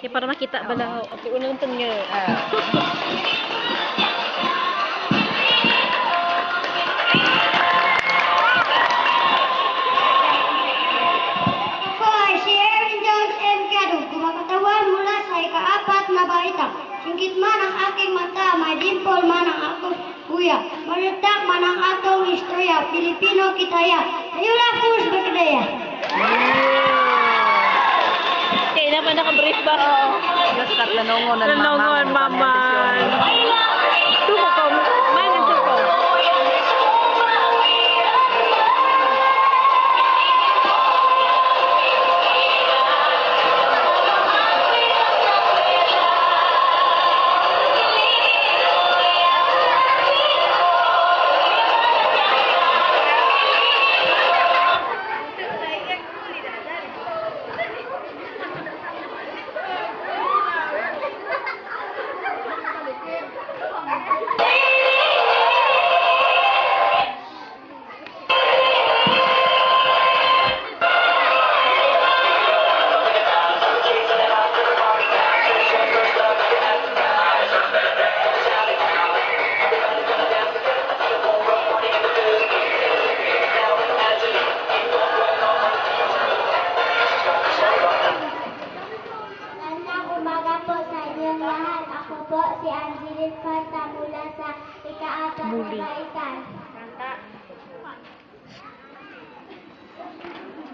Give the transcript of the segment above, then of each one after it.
Kaya para makita bala. Okay, unang nga. Ako ay si Erin Jones M. Cado, kumakatawan mula sa ika-4 na baita. Singkit man ang aking mata, may dimple man ang akong kuya. Malutak man ang atong istorya, Pilipino kitaya. Ayun na, Furs Bagdaya. Kaya na pa naka-brief ba? Diyos kat lanongon Lanongon, maman. Tuko ko. Man, tuko. Magandang umaga po sa inyong lahat. Ako po si Angeline Fanta mula sa ika-4 na Muli. baitan.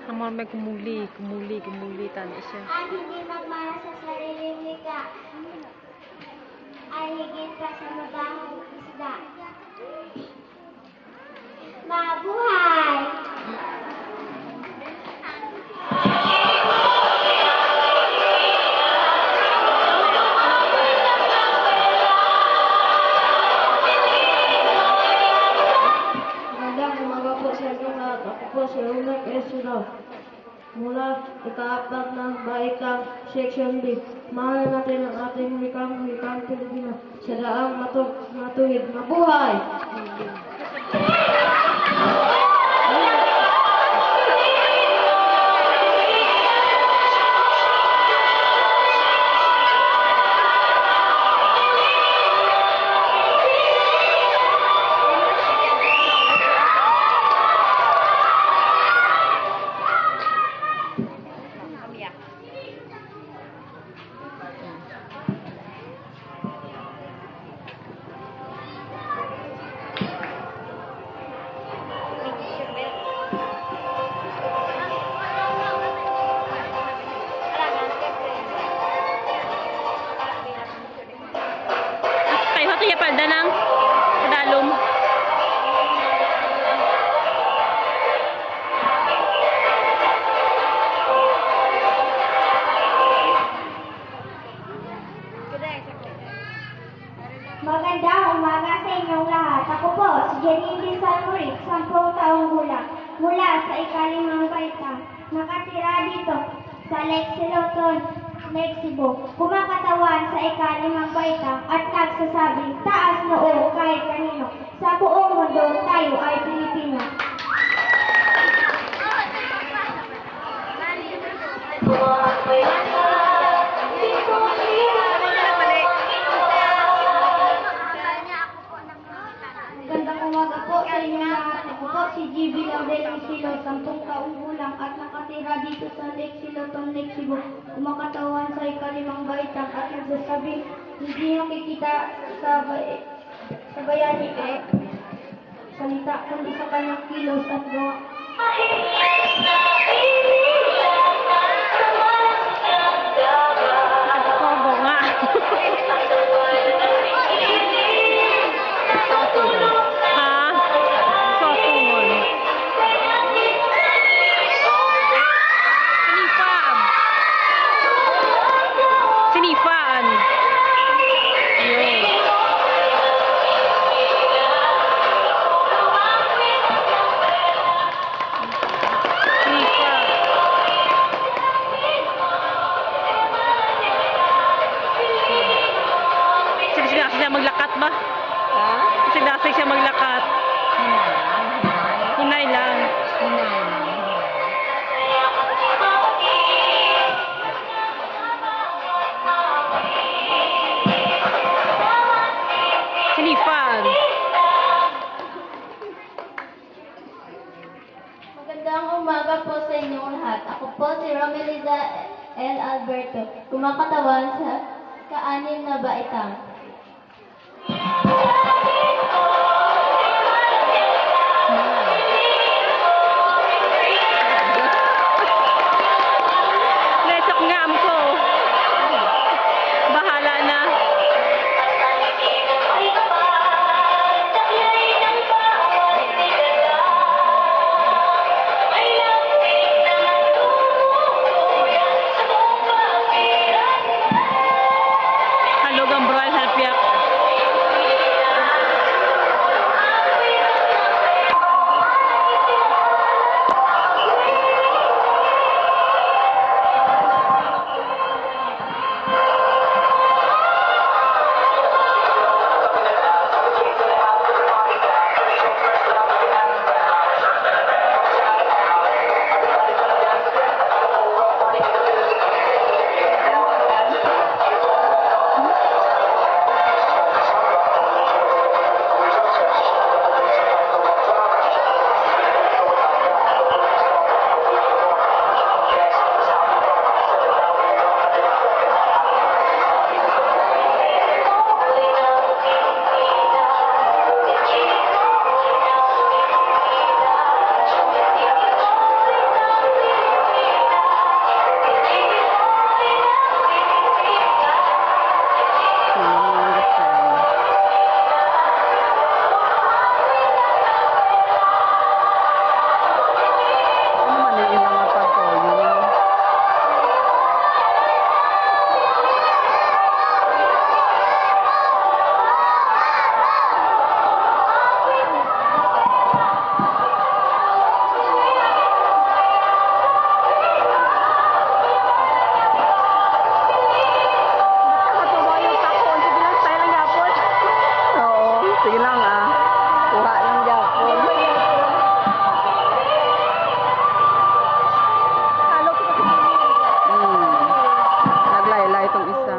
Amor may kumuli tani siya. Ang hindi magmana sa sariling wika ay higit pa sa mabahong isda. Mabuhay! Magandang umaga po sa inyo lahat. Ako po si Umek Esino. Mula ika-4 ng Baikang Section B. Mahalin natin ang ating wikang Pilipino. Sa daang matuwid. Mabuhay! Kayo ito yung palda ng kadalom. Magandang umaga sa inyong lahat. Ako po, si Janine Salmuric, 10 taong gulang, mula sa ika-5 baita. Nakatira dito sa Lake Siloton, Lake Cebu. Kumakatawan sa ika-5 baita at nagsasabing taas noo kahit kanino. Sa buong mundo, tayo ay Pilipino. Magandang umaga po sa inyo lahat. Ako po si GB Laudel Isilo, 10 taong gulang at nakatira dito sa Lake Siloton, Lake Cebu. Kumakatawan sa ika-5 baitang at nagsasabing hindi nakikita sa bayani salita kundi sa kanyang kilos at gawa. Kobo nga. Ha? Sotungon. Sinifaan. Yun. umaga po sa inyong lahat. Ako po si Romeliza L. Alberto, kumakatawan sa ka-anim na baitang. Lesok nga ko. Bahala na. Halugang broil halpiak. Sige lang ah. Kuha lang Japon. Naglaylay itong isa.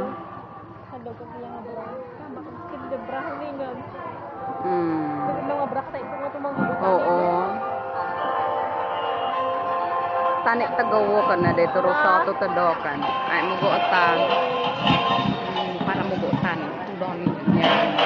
Oo. Tanik tagawo ka na dito rosato tadokan. Ay mugo ata. Para mugo tan. Tudon niya.